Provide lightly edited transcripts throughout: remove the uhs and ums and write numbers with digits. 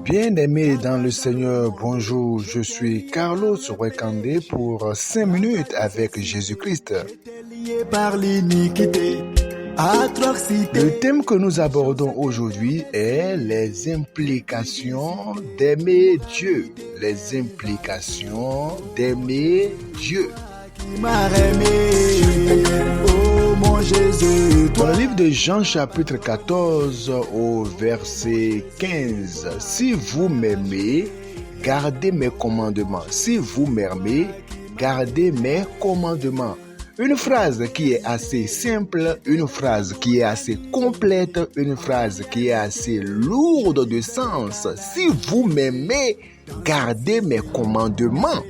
Bien-aimés dans le Seigneur, bonjour, je suis Carlos Rekandé pour 5 minutes avec Jésus-Christ. Le thème que nous abordons aujourd'hui est les implications d'aimer Dieu. Les implications d'aimer Dieu. Dans le livre de Jean chapitre 14 au verset 15, « Si vous m'aimez, gardez mes commandements. Si vous m'aimez, gardez mes commandements. » Une phrase qui est assez simple, une phrase qui est assez complète, une phrase qui est assez lourde de sens. Si vous m'aimez, gardez mes commandements.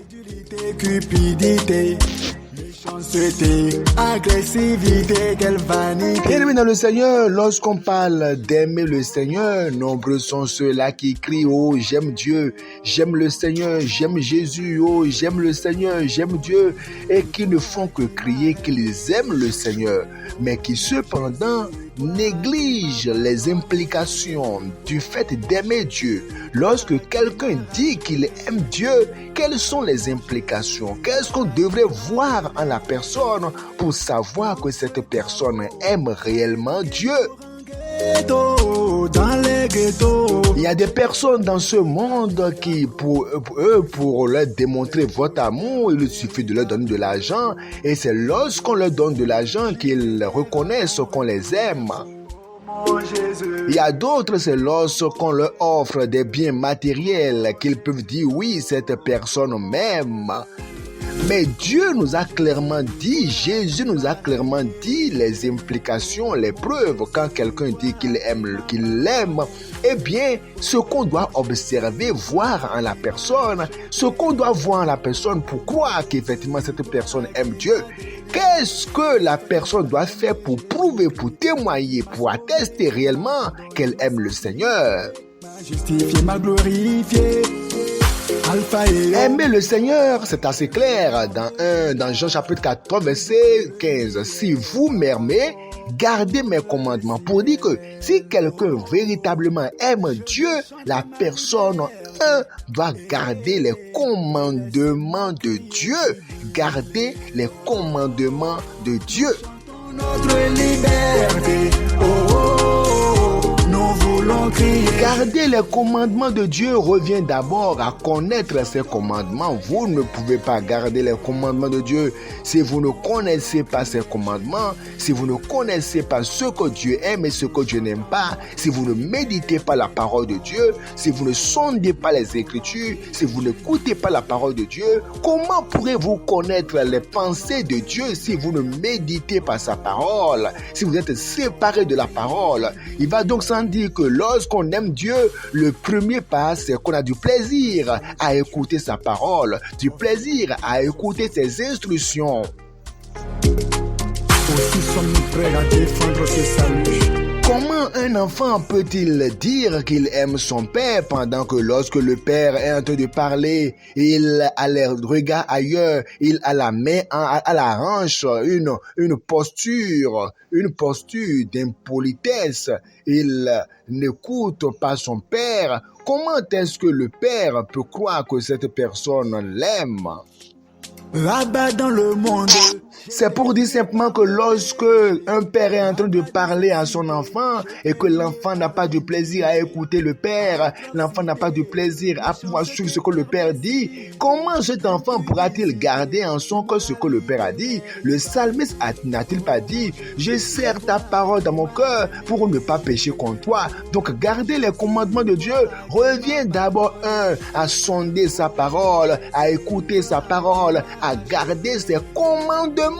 Bien-aimés dans le Seigneur, lorsqu'on parle d'aimer le Seigneur, nombreux sont ceux-là qui crient « Oh, j'aime Dieu, j'aime le Seigneur, j'aime Jésus, oh, j'aime le Seigneur, j'aime Dieu » et qui ne font que crier qu'ils aiment le Seigneur, mais qui cependant néglige les implications du fait d'aimer Dieu. Lorsque quelqu'un dit qu'il aime Dieu, quelles sont les implications? Qu'est-ce qu'on devrait voir en la personne pour savoir que cette personne aime réellement Dieu? Il y a des personnes dans ce monde qui, pour leur démontrer votre amour, il suffit de leur donner de l'argent. Et c'est lorsqu'on leur donne de l'argent qu'ils reconnaissent qu'on les aime. Il y a d'autres, c'est lorsqu'on leur offre des biens matériels qu'ils peuvent dire oui, cette personne m'aime. Mais Dieu nous a clairement dit, Jésus nous a clairement dit les implications, les preuves. Quand quelqu'un dit qu'il l'aime, eh bien, ce qu'on doit observer, voir en la personne, ce qu'on doit voir en la personne pour croire qu'effectivement cette personne aime Dieu. Qu'est-ce que la personne doit faire pour prouver, pour témoigner, pour attester réellement qu'elle aime le Seigneur? Justifier, m'a glorifié. Aimer le Seigneur, c'est assez clair dans Jean chapitre 14, verset 15. Si vous m'aimez, gardez mes commandements. Pour dire que si quelqu'un véritablement aime Dieu, la personne doit garder les commandements de Dieu. Garder les commandements de Dieu. Notre liberté, garder les commandements de Dieu revient d'abord à connaître ses commandements. Vous ne pouvez pas garder les commandements de Dieu si vous ne connaissez pas ses commandements, si vous ne connaissez pas ce que Dieu aime et ce que Dieu n'aime pas, si vous ne méditez pas la parole de Dieu, si vous ne sondez pas les Écritures, si vous n'écoutez pas la parole de Dieu. Comment pourrez-vous connaître les pensées de Dieu si vous ne méditez pas sa parole, si vous êtes séparé de la parole? Il va donc sans dire que lorsqu'on aime Dieu, le premier pas, c'est qu'on a du plaisir à écouter sa parole, du plaisir à écouter ses instructions. Aussi sommes-nous prêts à défendre ce salut. Comment un enfant peut-il dire qu'il aime son père pendant que lorsque le père est en train de parler, il a les regards ailleurs, il a la main à la hanche, une posture d'impolitesse, il n'écoute pas son père? Comment est-ce que le père peut croire que cette personne l'aime? Là-bas dans le monde. C'est pour dire simplement que lorsque un père est en train de parler à son enfant et que l'enfant n'a pas de plaisir à écouter le père, l'enfant n'a pas de plaisir à pouvoir suivre ce que le père dit, comment cet enfant pourra-t-il garder en son cœur ce que le père a dit? Le psalmiste n'a-t-il pas dit « Je serre ta parole dans mon cœur pour ne pas pécher contre toi ». Donc garder les commandements de Dieu revient d'abord à sonder sa parole, à écouter sa parole, à garder ses commandements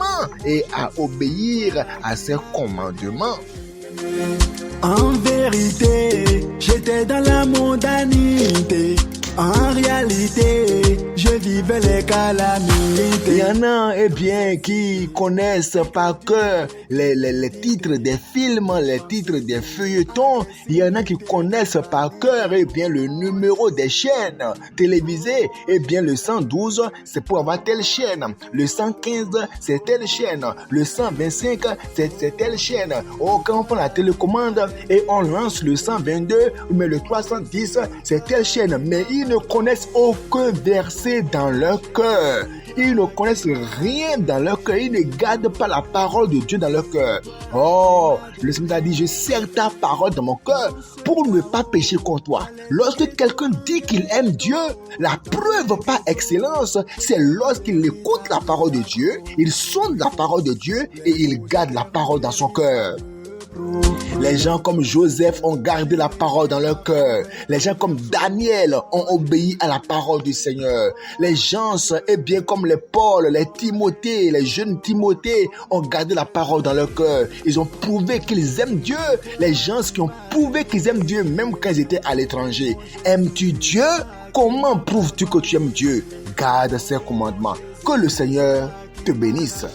et à obéir à ses commandements. En vérité, j'étais dans la mondanité. En réalité, je vivais les calamités. Il y en a, eh bien, qui connaissent par cœur les titres des films, les titres des feuilletons. Il y en a qui connaissent par cœur, eh bien, le numéro des chaînes télévisées. Eh bien, le 112, c'est pour avoir telle chaîne. Le 115, c'est telle chaîne. Le 125, c'est telle chaîne. Oh, quand on prend la télécommande et on lance le 122, mais le 310, c'est telle chaîne. Mais ils ne connaissent aucun verset dans leur cœur. Ils ne connaissent rien dans leur cœur. Ils ne gardent pas la parole de Dieu dans leur cœur. Oh, le Seigneur a dit, je serre ta parole dans mon cœur pour ne pas pécher contre toi. Lorsque quelqu'un dit qu'il aime Dieu, la preuve par excellence, c'est lorsqu'il écoute la parole de Dieu, il sonde la parole de Dieu et il garde la parole dans son cœur. Les gens comme Joseph ont gardé la parole dans leur cœur. Les gens comme Daniel ont obéi à la parole du Seigneur. Les gens, eh bien, comme les Paul, les Timothée, les jeunes Timothée ont gardé la parole dans leur cœur. Ils ont prouvé qu'ils aiment Dieu. Les gens qui ont prouvé qu'ils aiment Dieu, même quand ils étaient à l'étranger. Aimes-tu Dieu? Comment prouves-tu que tu aimes Dieu? Garde ses commandements. Que le Seigneur te bénisse.